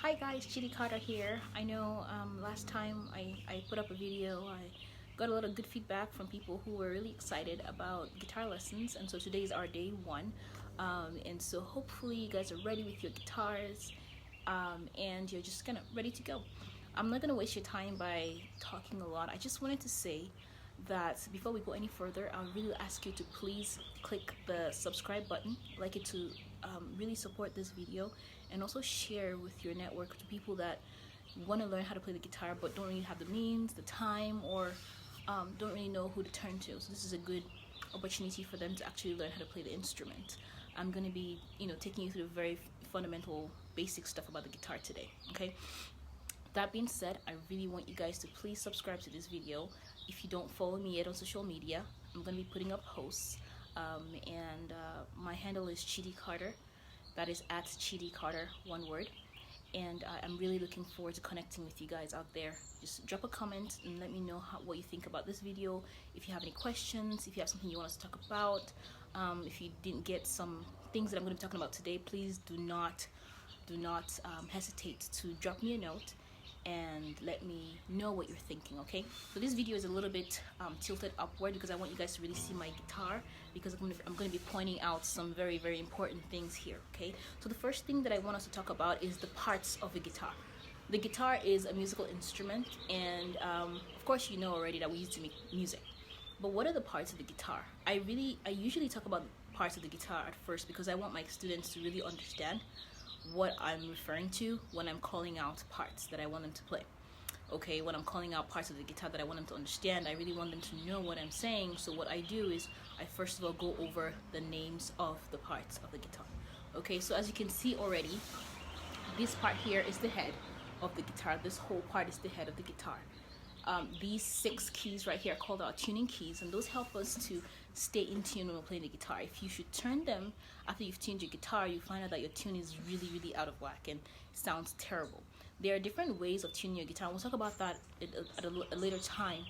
Hi guys, Chiddy here. I know last time I put up a video, I got a lot of good feedback from people who were really excited about guitar lessons, and so today is our day one. And so hopefully you guys are ready with your guitars and you're just kind of ready to go. I'm not going to waste your time by talking a lot. I just wanted to say that before we go any further, I'll really ask you to please click the subscribe button, like it to really support this video, and also share with your network to people that want to learn how to play the guitar but don't really have the means, the time, or don't really know who to turn to. So this is a good opportunity for them to actually learn how to play the instrument. I'm going to be, taking you through the very fundamental, basic stuff about the guitar today, okay? That being said, I really want you guys to please subscribe to this video. If you don't follow me yet on social media, I'm going to be putting up posts, and my handle is Chiddy Carter. That is at Chiddy Carter, one word. And I'm really looking forward to connecting with you guys out there. Just drop a comment and let me know what you think about this video. If you have any questions, if you have something you want us to talk about, if you didn't get some things that I'm going to be talking about today, please do not hesitate to drop me a note and let me know what you're thinking, okay? So this video is a little bit tilted upward because I want you guys to really see my guitar, because I'm going to be pointing out some very, very important things here, okay? So the first thing that I want us to talk about is the parts of the guitar. The guitar is a musical instrument, and of course you know already that we use to make music. But what are the parts of the guitar? I usually talk about parts of the guitar at first because I want my students to really understand what I'm referring to when I'm calling out parts that I want them to play. Okay, when I'm calling out parts of the guitar that I want them to understand, I really want them to know what I'm saying. So what I do is I first of all go over the names of the parts of the guitar. Okay, so as you can see already, this part here is the head of the guitar. This whole part is the head of the guitar. These 6 keys right here are called our tuning keys, and those help us to stay in tune when we're playing the guitar. If you should turn them after you've tuned your guitar, you find out that your tune is really, really out of whack and sounds terrible. There are different ways of tuning your guitar. We'll talk about that at a later time,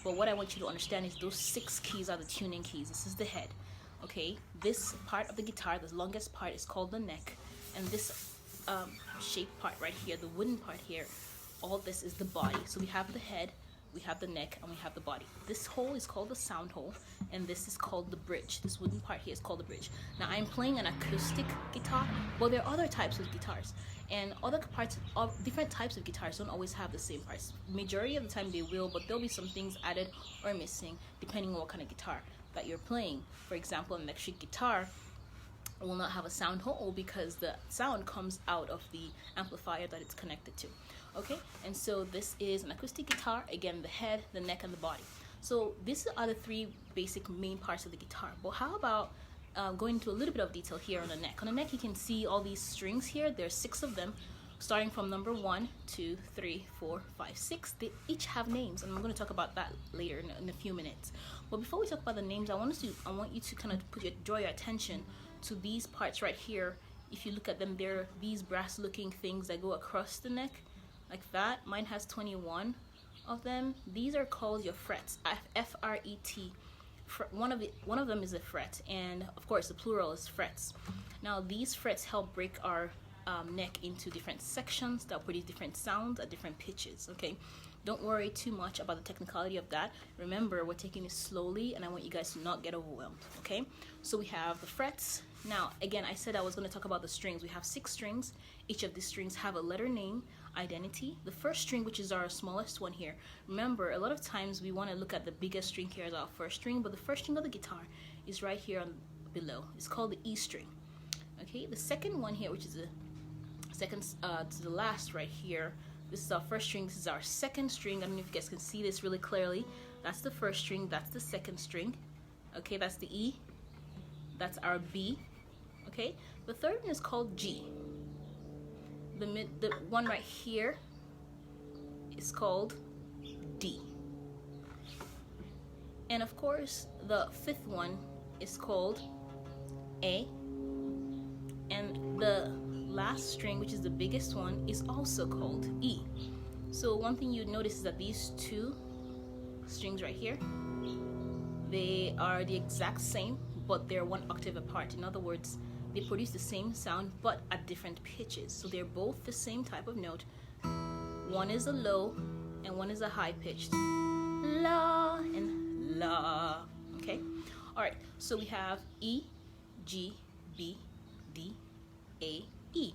but what I want you to understand is those 6 keys are the tuning keys. This is the head, okay? This part of the guitar, the longest part, is called the neck, and this shaped part right here, the wooden part here, all this is the body. So we have the head, we have the neck, and we have the body. This hole is called the sound hole, and this is called the bridge. This wooden part here is called the bridge. Now I'm playing an acoustic guitar, but there are other types of guitars, and other parts of different types of guitars don't always have the same parts. Majority of the time they will, but there'll be some things added or missing depending on what kind of guitar that you're playing. For example, an electric guitar will not have a sound hole because the sound comes out of the amplifier that it's connected to. Okay, and so this is an acoustic guitar. Again, the head, the neck, and the body. So these are the 3 basic main parts of the guitar. But how about going into a little bit of detail here on the neck? On the neck, you can see all these strings here. There's 6 of them, starting from number 1, 2, 3, 4, 5, 6. They each have names, and I'm going to talk about that later in a few minutes. But before we talk about the names, I want you to kind of draw your attention to these parts right here. If you look at them, they're these brass-looking things that go across the neck, like that. Mine has 21 of them. These are called your frets, F-R-E-T. One of them is a fret, and of course the plural is frets. Now these frets help break our neck into different sections that produce different sounds at different pitches. Okay, don't worry too much about the technicality of that. Remember, we're taking it slowly, and I want you guys to not get overwhelmed. Okay, so we have the frets. Now again, I said I was going to talk about the strings. We have 6 strings. Each of these strings have a letter name, identity. The first string, which is our smallest one here, remember, a lot of times we want to look at the biggest string here as our first string, but the first string of the guitar is right here on below. It's called the E string. Okay, the second one here, which is the second to the last right here, this is our first string. This is our second string. I don't know if you guys can see this really clearly. That's the first string, that's the second string. Okay, that's the E, that's our B. Okay, the third one is called G. The one right here is called D. And of course, the 5th one is called A. And the last string, which is the biggest one, is also called E. So one thing you'd notice is that these 2 strings right here, they are the exact same, but they're 1 octave apart. In other words, they produce the same sound but at different pitches. So they're both the same type of note. One is a low and one is a high pitched. La and la. Okay? Alright, so we have E, G, B, D, A, E.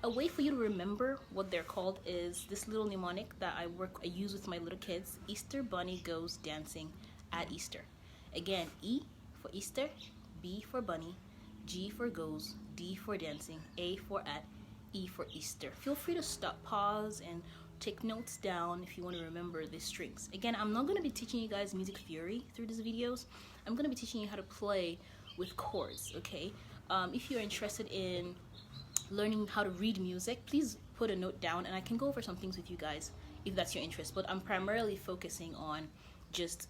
A way for you to remember what they're called is this little mnemonic that I use with my little kids. Easter bunny goes dancing at Easter. Again, E for Easter, B for bunny, G for goes, D for dancing, A for at, E for Easter. Feel free to stop, pause, and take notes down if you want to remember these strings. Again, I'm not going to be teaching you guys music theory through these videos. I'm going to be teaching you how to play with chords, okay? If you're interested in learning how to read music, please put a note down and I can go over some things with you guys if that's your interest. But I'm primarily focusing on just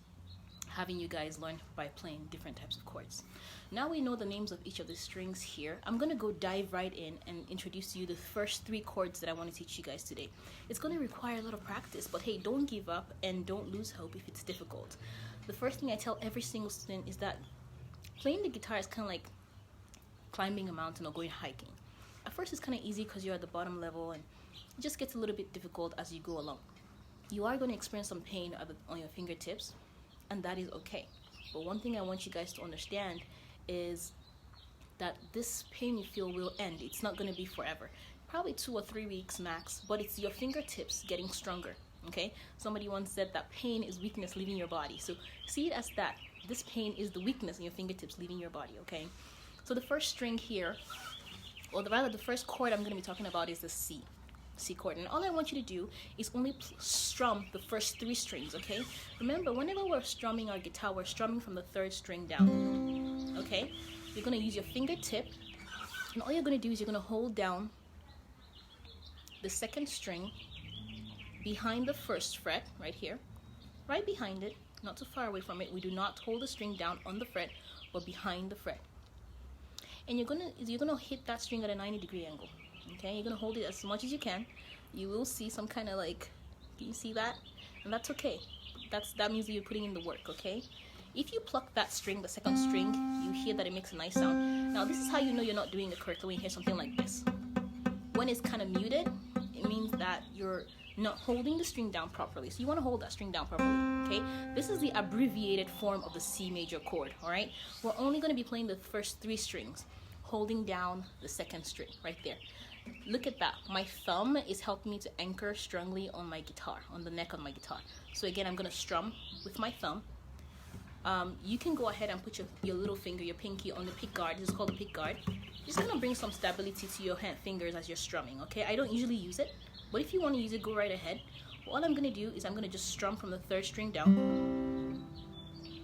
having you guys learn by playing different types of chords. Now we know the names of each of the strings here. I'm going to go dive right in and introduce to you the first 3 chords that I want to teach you guys today. It's going to require a lot of practice, but hey, don't give up and don't lose hope if it's difficult. The first thing I tell every single student is that playing the guitar is kind of like climbing a mountain or going hiking. At first it's kind of easy because you're at the bottom level, and it just gets a little bit difficult as you go along. You are going to experience some pain on your fingertips, and that is okay. But one thing I want you guys to understand is that this pain you feel will end. It's not going to be forever. Probably 2 or 3 weeks max, but it's your fingertips getting stronger, okay? Somebody once said that pain is weakness leaving your body. So see it as that. This pain is the weakness in your fingertips leaving your body, okay? So the first string here, or rather the first chord I'm going to be talking about is the C chord. And all I want you to do is only strum the first 3 strings, okay? Remember, whenever we're strumming our guitar, we're strumming from the 3rd string down, okay? You're going to use your fingertip, and all you're going to do is you're going to hold down the 2nd string behind the 1st fret, right here, right behind it, not too far away from it. We do not hold the string down on the fret, but behind the fret. And you're gonna hit that string at a 90-degree angle. Okay, you're gonna hold it as much as you can. You will see some kind of like, can you see that? And that's okay. That means that you're putting in the work. Okay. If you pluck that string, the 2nd string, you hear that it makes a nice sound. Now this is how you know you're not doing it correctly when you hear something like this. When it's kind of muted, it means that you're not holding the string down properly. So you want to hold that string down properly, okay? This is the abbreviated form of the C major chord, all right? We're only going to be playing the first 3 strings, holding down the 2nd string right there. Look at that. My thumb is helping me to anchor strongly on my guitar, on the neck of my guitar. So again, I'm going to strum with my thumb. You can go ahead and put your little finger, your pinky, on the pick guard. This is called the pick guard. Just going to bring some stability to your fingers as you're strumming, okay? I don't usually use it, but if you want to use it, go right ahead. All I'm going to do is I'm going to just strum from the 3rd string down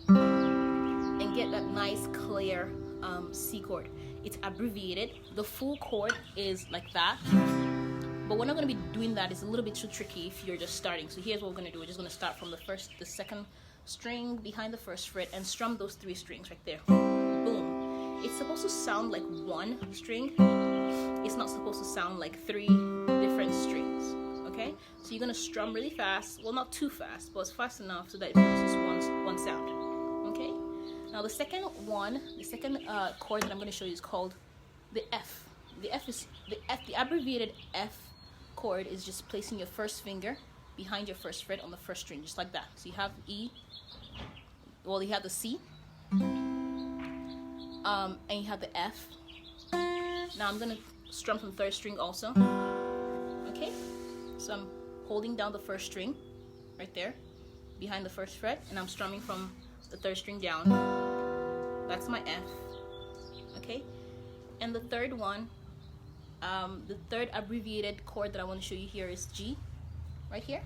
and get that nice clear C chord. It's abbreviated. The full chord is like that, but we're not going to be doing that. It's a little bit too tricky if you're just starting. So here's what we're going to do. We're just going to start from the 2nd string behind the 1st fret and strum those 3 strings right there. Boom. It's supposed to sound like 1 string. It's not supposed to sound like 3 different strings, okay? So you're gonna strum really fast. Well, not too fast, but it's fast enough so that it produces one sound, okay? Now the second chord that I'm gonna show you is called the F. The abbreviated F chord is just placing your 1st finger behind your 1st fret on the 1st string, just like that. So you have E, well, you have the C, and you have the F. Now I'm gonna strum from 3rd string also. Okay, so I'm holding down the 1st string right there behind the 1st fret, and I'm strumming from the 3rd string down. That's my F. Okay, and the 3rd one, the 3rd abbreviated chord that I want to show you here is G, right here.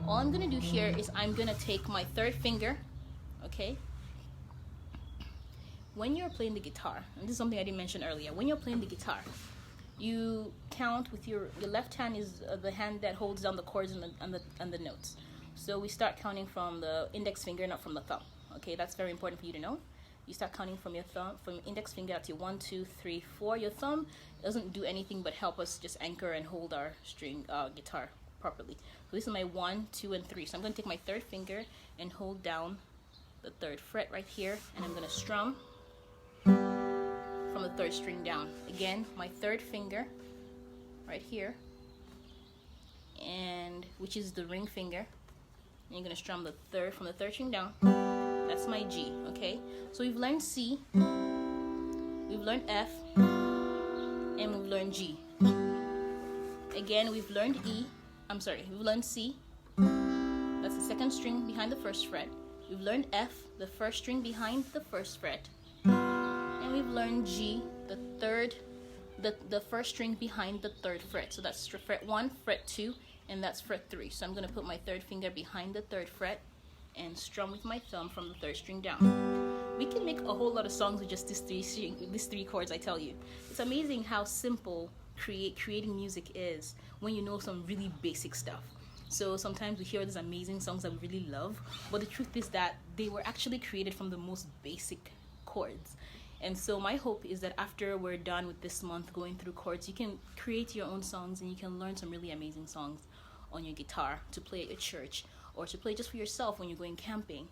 All I'm gonna do here is I'm gonna take my 3rd finger, okay? When you're playing the guitar, and this is something I didn't mention earlier, when you're playing the guitar, you count with your left hand is the hand that holds down the chords and the notes. So we start counting from the index finger, not from the thumb. Okay, that's very important for you to know. You start counting from your thumb, from your index finger up to 1, 2, 3, 4. Your thumb doesn't do anything but help us just anchor and hold our guitar properly. So this is my 1, 2, and 3. So I'm going to take my 3rd finger and hold down the 3rd fret right here, and I'm going to strum from from the third string down. Again, my third finger right here, and which is the ring finger. And you're gonna strum the third from the third string down. That's my G. Okay, so we've learned C, we've learned F, and we've learned G. Again, we've learned we've learned C. That's the second string behind the first fret. We've learned F, the first string behind the first fret. And we've learned G, the first string behind the third fret. So that's fret 1, fret 2, and that's fret 3. So I'm going to put my third finger behind the third fret and strum with my thumb from the third string down. We can make a whole lot of songs with just these three chords, I tell you. It's amazing how simple creating music is when you know some really basic stuff. So sometimes we hear these amazing songs that we really love, but the truth is that they were actually created from the most basic chords. And so my hope is that after we're done with this month going through chords, you can create your own songs and you can learn some really amazing songs on your guitar to play at your church or to play just for yourself when you're going camping.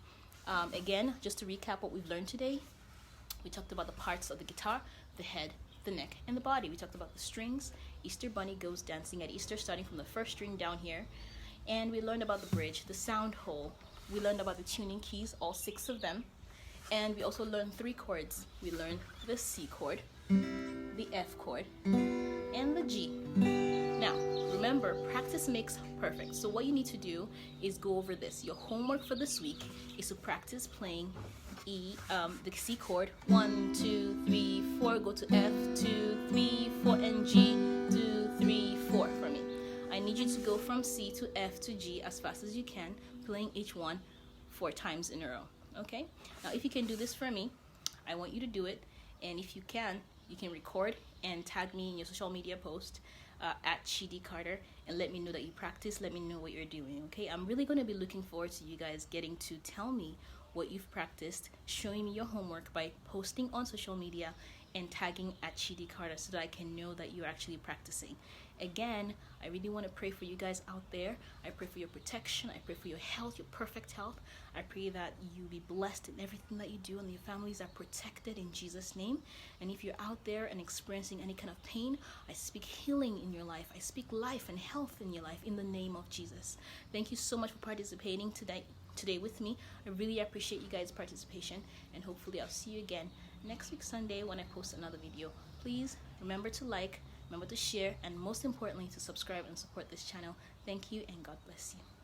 Again, just to recap what we've learned today, we talked about the parts of the guitar: the head, the neck, and the body. We talked about the strings. Easter Bunny goes dancing at Easter, starting from the first string down here. And we learned about the bridge, the sound hole. We learned about the tuning keys, all 6 of them. And we also learned 3 chords. We learned the C chord, the F chord, and the G. Now, remember, practice makes perfect. So what you need to do is go over this. Your homework for this week is to practice playing the C chord, 1, 2, 3, 4, go to F, 2, 3, 4, and G, 2, 3, 4 for me. I need you to go from C to F to G as fast as you can, playing each one 4 times in a row. Okay? Now, if you can do this for me, I want you to do it. And if you can record and tag me in your social media post at Chiddy Carter and let me know that you practice. Let me know what you're doing. Okay? I'm really going to be looking forward to you guys getting to tell me what you've practiced, showing me your homework by posting on social media and tagging at Chiddy Carter so that I can know that you're actually practicing. Again, I really want to pray for you guys out there. I pray for your protection. I pray for your health, your perfect health. I pray that you be blessed in everything that you do and your families are protected in Jesus' name. And if you're out there and experiencing any kind of pain, I speak healing in your life. I speak life and health in your life in the name of Jesus. Thank you so much for participating today with me. I really appreciate you guys' participation, and hopefully I'll see you again next week Sunday when I post another video. Please remember to like, remember to share, and most importantly to subscribe and support this channel. Thank you, and God bless you.